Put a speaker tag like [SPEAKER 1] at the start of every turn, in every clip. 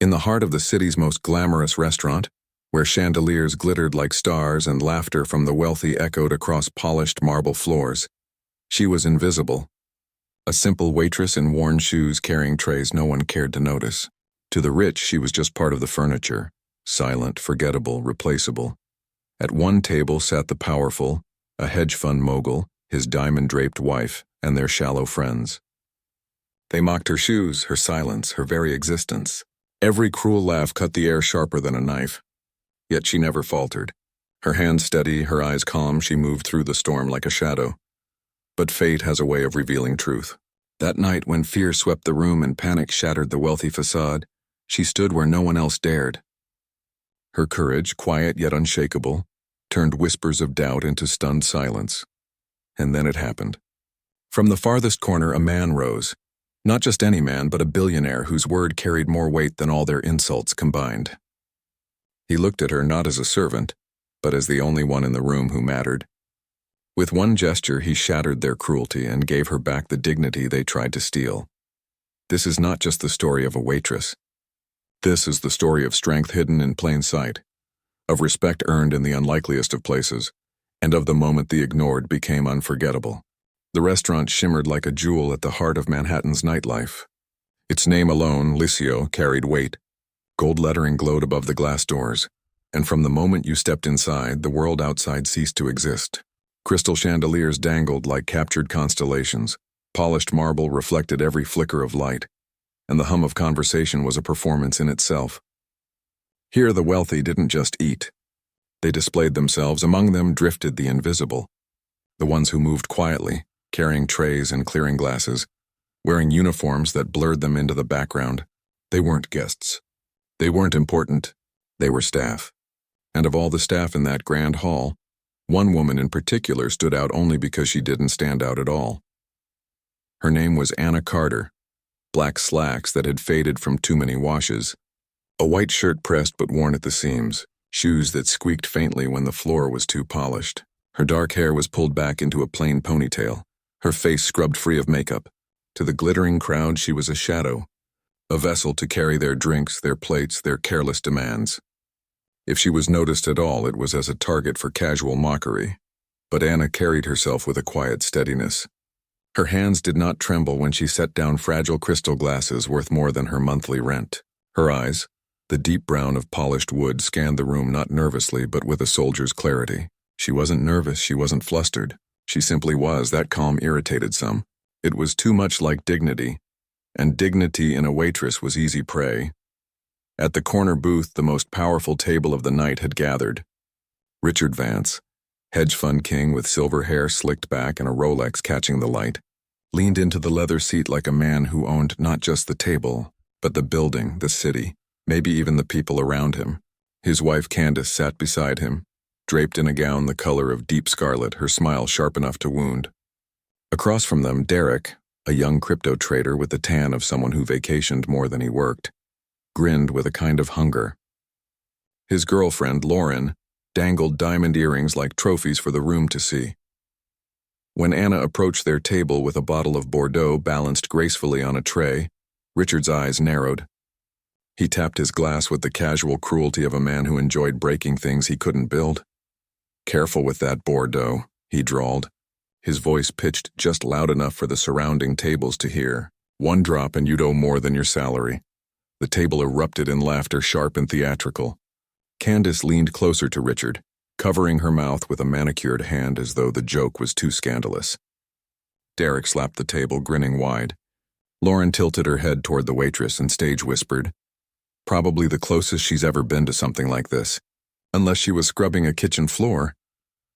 [SPEAKER 1] In the heart of the city's most glamorous restaurant, where chandeliers glittered like stars and laughter from the wealthy echoed across polished marble floors, she was invisible. A simple waitress in worn shoes carrying trays no one cared to notice. To the rich, she was just part of the furniture, silent, forgettable, replaceable. At one table sat the powerful, a hedge fund mogul, his diamond-draped wife, and their shallow friends. They mocked her shoes, her silence, her very existence. Every cruel laugh cut the air sharper than a knife. Yet she never faltered. Her hands steady, her eyes calm, she moved through the storm like a shadow. But fate has a way of revealing truth. That night, when fear swept the room and panic shattered the wealthy facade, she stood where no one else dared. Her courage, quiet yet unshakable, turned whispers of doubt into stunned silence. And then it happened. From the farthest corner, a man rose. Not just any man, but a billionaire whose word carried more weight than all their insults combined. He looked at her not as a servant, but as the only one in the room who mattered. With one gesture, he shattered their cruelty and gave her back the dignity they tried to steal. This is not just the story of a waitress. This is the story of strength hidden in plain sight, of respect earned in the unlikeliest of places, and of the moment the ignored became unforgettable. The restaurant shimmered like a jewel at the heart of Manhattan's nightlife. Its name alone, Licio, carried weight. Gold lettering glowed above the glass doors, and from the moment you stepped inside, the world outside ceased to exist. Crystal chandeliers dangled like captured constellations. Polished marble reflected every flicker of light, and the hum of conversation was a performance in itself. Here the wealthy didn't just eat. They displayed themselves. Among them drifted the invisible, the ones who moved quietly, carrying trays and clearing glasses, wearing uniforms that blurred them into the background. They weren't guests. They weren't important. They were staff. And of all the staff in that grand hall, one woman in particular stood out only because she didn't stand out at all. Her name was Anna Carter. Black slacks that had faded from too many washes, a white shirt pressed but worn at the seams, shoes that squeaked faintly when the floor was too polished. Her dark hair was pulled back into a plain ponytail, her face scrubbed free of makeup. To the glittering crowd, she was a shadow, a vessel to carry their drinks, their plates, their careless demands. If she was noticed at all, it was as a target for casual mockery. But Anna carried herself with a quiet steadiness. Her hands did not tremble when she set down fragile crystal glasses worth more than her monthly rent. Her eyes, the deep brown of polished wood, scanned the room not nervously but with a soldier's clarity. She wasn't nervous, she wasn't flustered. She simply was. That calm irritated some. It was too much like dignity, and dignity in a waitress was easy prey. At the corner booth, the most powerful table of the night had gathered. Richard Vance, hedge fund king with silver hair slicked back and a Rolex catching the light, leaned into the leather seat like a man who owned not just the table, but the building, the city, maybe even the people around him. His wife Candace sat beside him, draped in a gown the color of deep scarlet, her smile sharp enough to wound. Across from them, Derek, a young crypto trader with the tan of someone who vacationed more than he worked, grinned with a kind of hunger. His girlfriend, Lauren, dangled diamond earrings like trophies for the room to see. When Anna approached their table with a bottle of Bordeaux balanced gracefully on a tray, Richard's eyes narrowed. He tapped his glass with the casual cruelty of a man who enjoyed breaking things he couldn't build. "Careful with that Bordeaux," he drawled, his voice pitched just loud enough for the surrounding tables to hear. "One drop and you'd owe more than your salary." The table erupted in laughter, sharp and theatrical. Candace leaned closer to Richard, covering her mouth with a manicured hand as though the joke was too scandalous. Derek slapped the table, grinning wide. Lauren tilted her head toward the waitress and stage whispered, "Probably the closest she's ever been to something like this. Unless she was scrubbing a kitchen floor."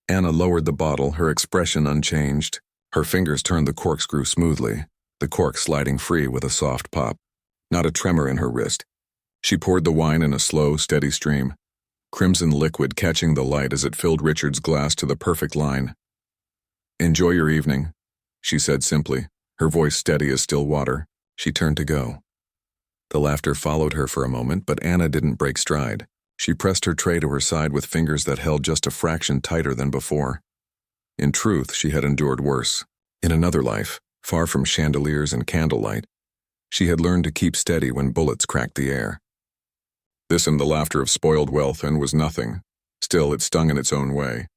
[SPEAKER 1] Anna lowered the bottle, her expression unchanged. Her fingers turned the corkscrew smoothly, the cork sliding free with a soft pop. Not a tremor in her wrist. She poured the wine in a slow, steady stream, crimson liquid catching the light as it filled Richard's glass to the perfect line. "Enjoy your evening," she said simply, her voice steady as still water. She turned to go. The laughter followed her for a moment, but Anna didn't break stride. She pressed her tray to her side with fingers that held just a fraction tighter than before. In truth, she had endured worse. In another life, far from chandeliers and candlelight, she had learned to keep steady when bullets cracked the air. This and the laughter of spoiled wealth and was nothing. Still, it stung in its own way.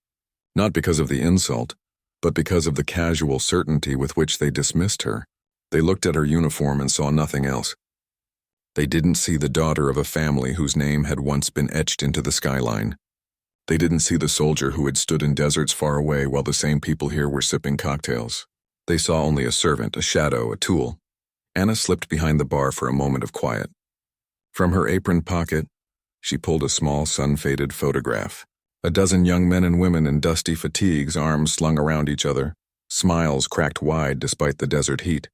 [SPEAKER 1] Not because of the insult, but because of the casual certainty with which they dismissed her. They looked at her uniform and saw nothing else. They didn't see the daughter of a family whose name had once been etched into the skyline. They didn't see the soldier who had stood in deserts far away while the same people here were sipping cocktails. They saw only a servant, a shadow, a tool. Anna slipped behind the bar for a moment of quiet. From her apron pocket, she pulled a small sun-faded photograph. A dozen young men and women in dusty fatigues, arms slung around each other, smiles cracked wide despite the desert heat.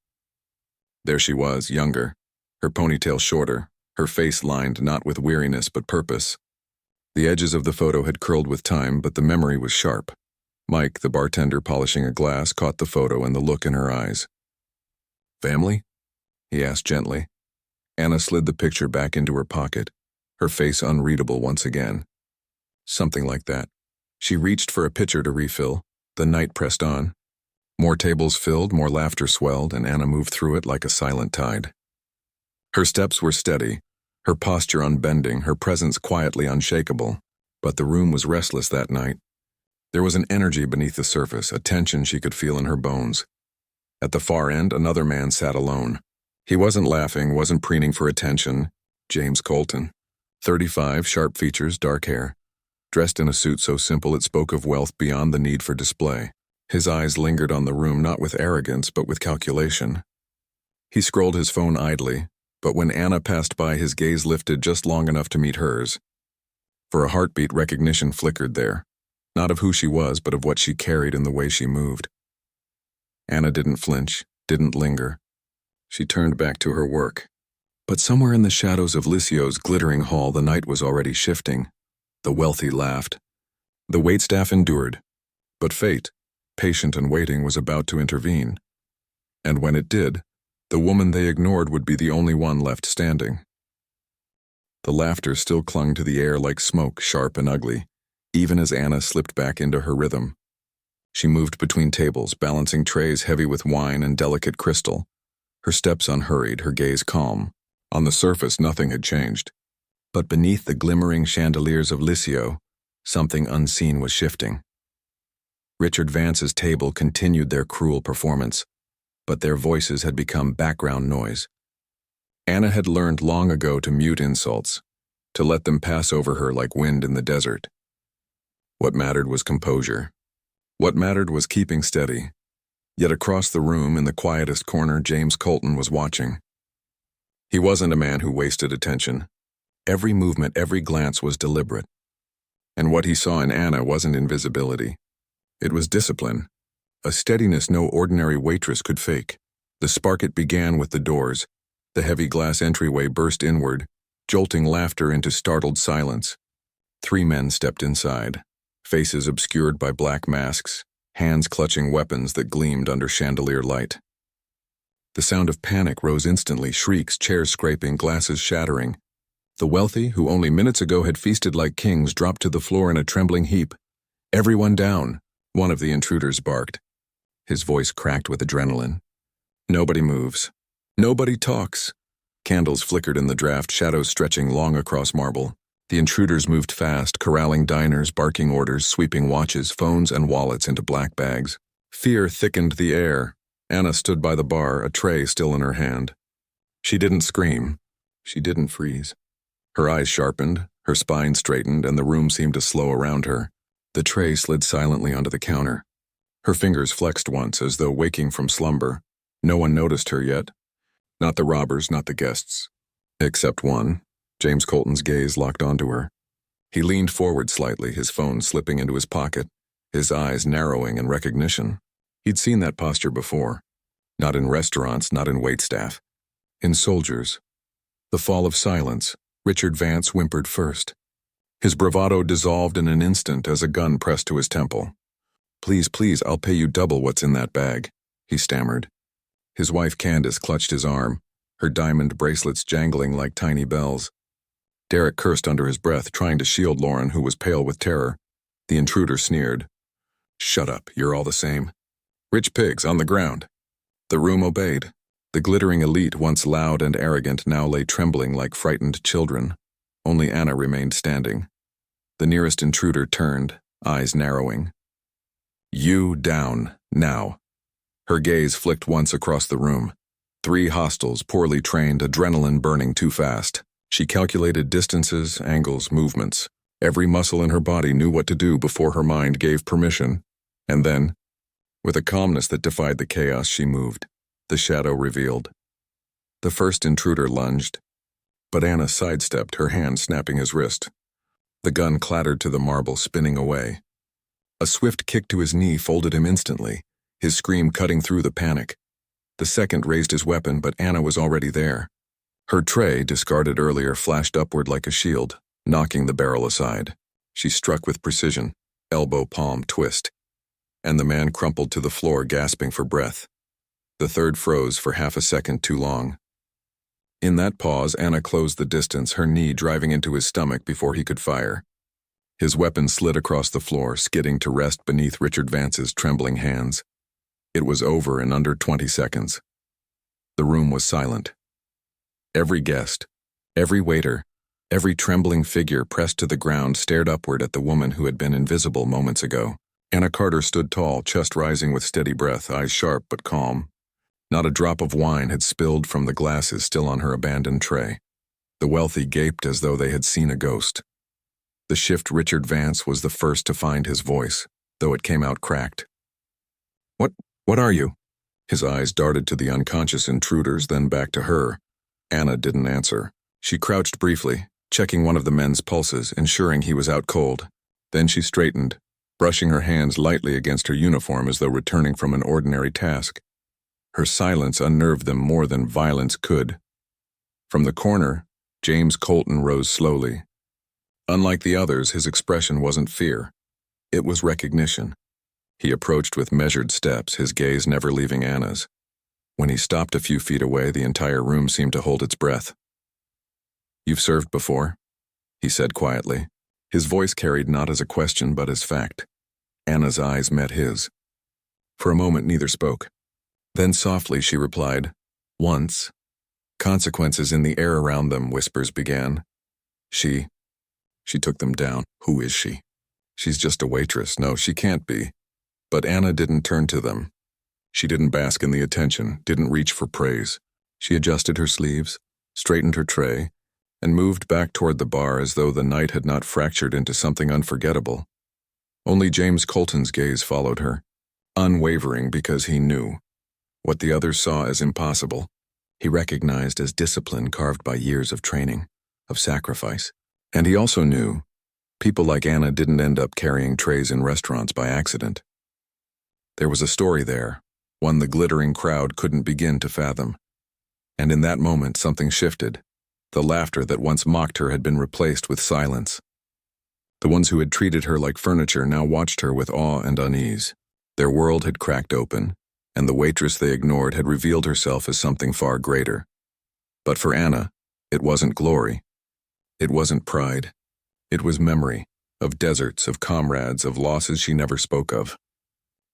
[SPEAKER 1] There she was, younger, her ponytail shorter, her face lined not with weariness but purpose. The edges of the photo had curled with time, but the memory was sharp. Mike, the bartender polishing a glass, caught the photo and the look in her eyes. "Family?" he asked gently. Anna slid the picture back into her pocket, her face unreadable once again. Something like that. She reached for a pitcher to refill. The night pressed on. More tables filled, more laughter swelled, and Anna moved through it like a silent tide. Her steps were steady, her posture unbending, her presence quietly unshakable. But the room was restless that night. There was an energy beneath the surface, a tension she could feel in her bones. At the far end, another man sat alone. He wasn't laughing, wasn't preening for attention. James Colton. 35, sharp features, dark hair. Dressed in a suit so simple it spoke of wealth beyond the need for display. His eyes lingered on the room not with arrogance but with calculation. He scrolled his phone idly, but when Anna passed by his gaze lifted just long enough to meet hers. For a heartbeat, recognition flickered there, not of who she was but of what she carried in the way she moved. Anna didn't flinch, didn't linger. She turned back to her work. But somewhere in the shadows of Lycio's glittering hall the night was already shifting. The wealthy laughed. The waitstaff endured. But fate, patient and waiting, was about to intervene. And when it did, the woman they ignored would be the only one left standing. The laughter still clung to the air like smoke, sharp and ugly, even as Anna slipped back into her rhythm. She moved between tables, balancing trays heavy with wine and delicate crystal, her steps unhurried, her gaze calm. On the surface, nothing had changed. But beneath the glimmering chandeliers of Lycio, something unseen was shifting. Richard Vance's table continued their cruel performance, but their voices had become background noise. Anna had learned long ago to mute insults, to let them pass over her like wind in the desert. What mattered was composure. What mattered was keeping steady. Yet across the room, in the quietest corner, James Colton was watching. He wasn't a man who wasted attention. Every movement, every glance was deliberate. And what he saw in Anna wasn't invisibility. It was discipline, a steadiness no ordinary waitress could fake. The spark it began with the doors. The heavy glass entryway burst inward, jolting laughter into startled silence. 3 men stepped inside, faces obscured by black masks, hands clutching weapons that gleamed under chandelier light. The sound of panic rose instantly, shrieks, chairs scraping, glasses shattering. The wealthy, who only minutes ago had feasted like kings, dropped to the floor in a trembling heap. "Everyone down," one of the intruders barked. His voice cracked with adrenaline. Nobody moves. Nobody talks. Candles flickered in the draft, shadows stretching long across marble. The intruders moved fast, corralling diners, barking orders, sweeping watches, phones, and wallets into black bags. Fear thickened the air. Anna stood by the bar, a tray still in her hand. She didn't scream. She didn't freeze. Her eyes sharpened, her spine straightened, and the room seemed to slow around her. The tray slid silently onto the counter. Her fingers flexed once, as though waking from slumber. No one noticed her yet. Not the robbers, not the guests. Except one. James Colton's gaze locked onto her. He leaned forward slightly, his phone slipping into his pocket, his eyes narrowing in recognition. He'd seen that posture before. Not in restaurants, not in waitstaff. In soldiers. The fall of silence. Richard Vance whimpered first. His bravado dissolved in an instant as a gun pressed to his temple. "Please, please, I'll pay you double what's in that bag," he stammered. His wife Candace clutched his arm, her diamond bracelets jangling like tiny bells. Derek cursed under his breath, trying to shield Lauren, who was pale with terror. The intruder sneered. "Shut up, you're all the same. Rich pigs, on the ground." The room obeyed. The glittering elite, once loud and arrogant, now lay trembling like frightened children. Only Anna remained standing. The nearest intruder turned, eyes narrowing. "You down, now." Her gaze flicked once across the room. 3 hostiles, poorly trained, adrenaline burning too fast. She calculated distances, angles, movements. Every muscle in her body knew what to do before her mind gave permission. And then, with a calmness that defied the chaos, she moved. The shadow revealed. The first intruder lunged, but Anna sidestepped, her hand snapping his wrist. The gun clattered to the marble, spinning away. A swift kick to his knee folded him instantly, his scream cutting through the panic. The second raised his weapon, but Anna was already there. Her tray, discarded earlier, flashed upward like a shield, knocking the barrel aside. She struck with precision, elbow palm twist, and the man crumpled to the floor, gasping for breath. The third froze for half a second too long. In that pause, Anna closed the distance, her knee driving into his stomach before he could fire. His weapon slid across the floor, skidding to rest beneath Richard Vance's trembling hands. It was over in under 20 seconds. The room was silent. Every guest, every waiter, every trembling figure pressed to the ground stared upward at the woman who had been invisible moments ago. Anna Carter stood tall, chest rising with steady breath, eyes sharp but calm. Not a drop of wine had spilled from the glasses still on her abandoned tray. The wealthy gaped as though they had seen a ghost. The shift Richard Vance was the first to find his voice, though it came out cracked. What are you?" His eyes darted to the unconscious intruders, then back to her. Anna didn't answer. She crouched briefly, checking one of the men's pulses, ensuring he was out cold. Then she straightened, brushing her hands lightly against her uniform as though returning from an ordinary task. Her silence unnerved them more than violence could. From the corner, James Colton rose slowly. Unlike the others, his expression wasn't fear. It was recognition. He approached with measured steps, his gaze never leaving Anna's. When he stopped a few feet away, the entire room seemed to hold its breath. "You've served before?" he said quietly. His voice carried not as a question but as fact. Anna's eyes met his. For a moment neither spoke. Then softly she replied, "Once." Consequences in the air around them, whispers began. She took them down. Who is she? She's just a waitress. No, she can't be. But Anna didn't turn to them. She didn't bask in the attention, didn't reach for praise. She adjusted her sleeves, straightened her tray, and moved back toward the bar as though the night had not fractured into something unforgettable. Only James Colton's gaze followed her, unwavering because he knew. What the others saw as impossible, he recognized as discipline carved by years of training, of sacrifice. And he also knew people like Anna didn't end up carrying trays in restaurants by accident. There was a story there, one the glittering crowd couldn't begin to fathom. And in that moment something shifted. The laughter that once mocked her had been replaced with silence. The ones who had treated her like furniture now watched her with awe and unease. Their world had cracked open, and the waitress they ignored had revealed herself as something far greater. But for Anna, it wasn't glory. It wasn't pride. It was memory, of deserts, of comrades, of losses she never spoke of.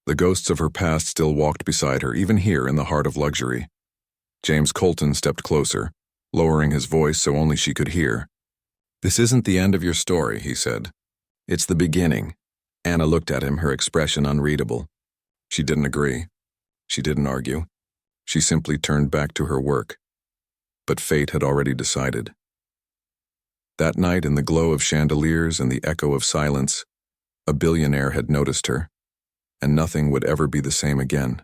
[SPEAKER 1] The ghosts of her past still walked beside her, even here in the heart of luxury. James Colton stepped closer, lowering his voice so only she could hear. "This isn't the end of your story," he said. "It's the beginning." Anna looked at him, her expression unreadable. She didn't agree. She didn't argue. She simply turned back to her work. But fate had already decided. That night, in the glow of chandeliers and the echo of silence, a billionaire had noticed her, and nothing would ever be the same again.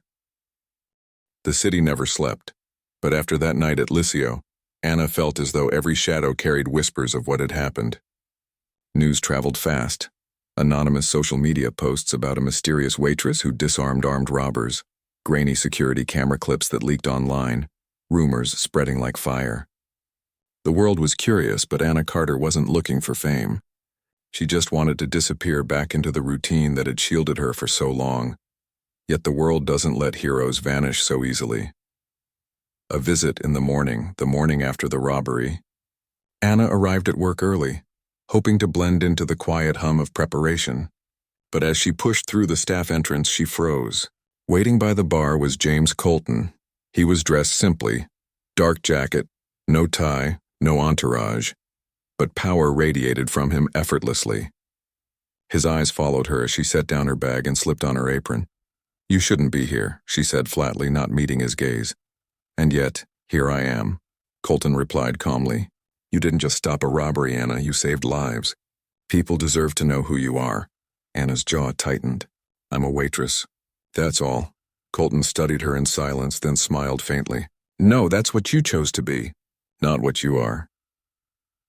[SPEAKER 1] The city never slept, but after that night at Lycio, Anna felt as though every shadow carried whispers of what had happened. News traveled fast. Anonymous social media posts about a mysterious waitress who disarmed armed robbers, grainy security camera clips that leaked online, rumors spreading like fire. The world was curious, but Anna Carter wasn't looking for fame. She just wanted to disappear back into the routine that had shielded her for so long. Yet the world doesn't let heroes vanish so easily. A visit in the morning after the robbery. Anna arrived at work early, hoping to blend into the quiet hum of preparation. But as she pushed through the staff entrance, she froze. Waiting by the bar was James Colton. He was dressed simply. Dark jacket, no tie, no entourage. but power radiated from him effortlessly. His eyes followed her as she set down her bag and slipped on her apron. "You shouldn't be here," she said flatly, not meeting his gaze. "And yet, here I am," Colton replied calmly. "You didn't just stop a robbery, Anna, you saved lives. People deserve to know who you are." Anna's jaw tightened. "I'm a waitress. That's all." Colton studied her in silence, then smiled faintly. "No, that's what you chose to be, not what you are."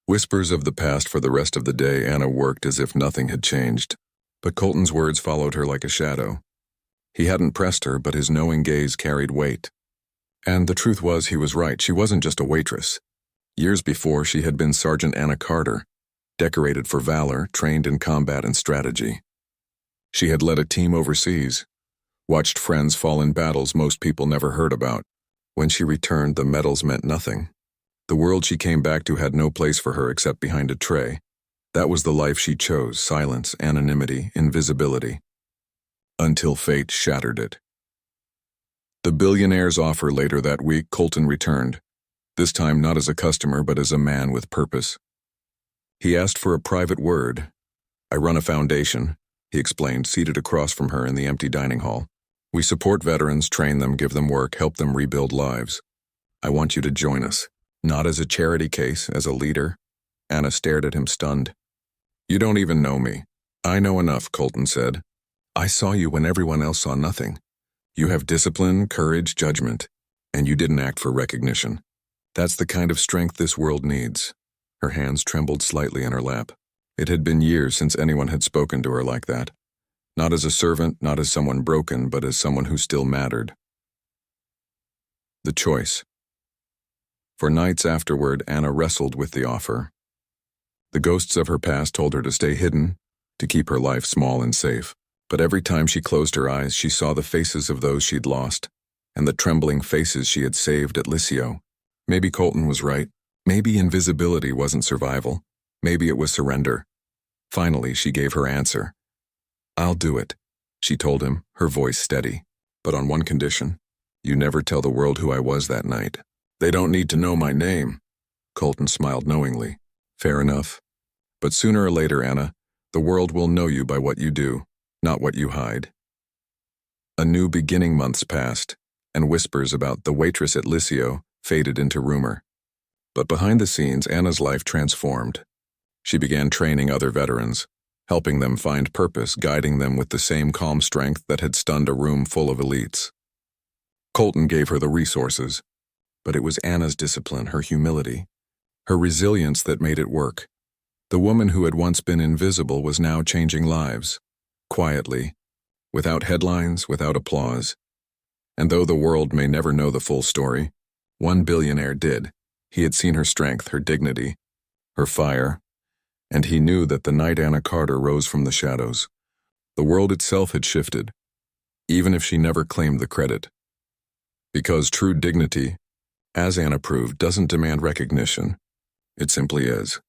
[SPEAKER 1] Whispers of the past for the rest of the day, Anna worked as if nothing had changed. But Colton's words followed her like a shadow. He hadn't pressed her, but his knowing gaze carried weight. And the truth was, he was right. She wasn't just a waitress. Years before, she had been Sergeant Anna Carter, decorated for valor, trained in combat and strategy. She had led a team overseas, watched friends fall in battles most people never heard about. When she returned, the medals meant nothing. The world she came back to had no place for her except behind a tray. That was the life she chose: silence, anonymity, invisibility. Until fate shattered it. The Billionaire's offer later that week, Colton returned, this time not as a customer but as a man with purpose. He asked for a private word. "I run a foundation," he explained, seated across from her in the empty dining hall. "We support veterans, train them, give them work, help them rebuild lives. I want you to join us. Not as a charity case, as a leader." Anna stared at him, stunned. "You don't even know me." "I know enough," Colton said. "I saw you when everyone else saw nothing. You have discipline, courage, judgment, and you didn't act for recognition. That's the kind of strength this world needs." Her hands trembled slightly in her lap. It had been years since anyone had spoken to her like that. Not as a servant, not as someone broken, but as someone who still mattered. The choice. For nights afterward, Anna wrestled with the offer. The ghosts of her past told her to stay hidden, to keep her life small and safe. But every time she closed her eyes, she saw the faces of those she'd lost, and the trembling faces she had saved at Licio. Maybe Colton was right. Maybe invisibility wasn't survival. Maybe it was surrender. Finally, she gave her answer. "I'll do it," she told him, her voice steady. "But on one condition. You never tell the world who I was that night." "They don't need to know my name." Colton smiled knowingly. "Fair enough. But sooner or later, Anna, the world will know you by what you do, not what you hide." A new beginning months passed, and whispers about the waitress at Licio faded into rumor. But behind the scenes, Anna's life transformed. She began training other veterans, helping them find purpose, guiding them with the same calm strength that had stunned a room full of elites. Colton gave her the resources, but it was Anna's discipline, her humility, her resilience that made it work. The woman who had once been invisible was now changing lives, quietly, without headlines, without applause. And though the world may never know the full story, one billionaire did. He had seen her strength, her dignity, her fire, and he knew that the night Anna Carter rose from the shadows, the world itself had shifted, even if she never claimed the credit. Because true dignity, as Anna proved, doesn't demand recognition. It simply is.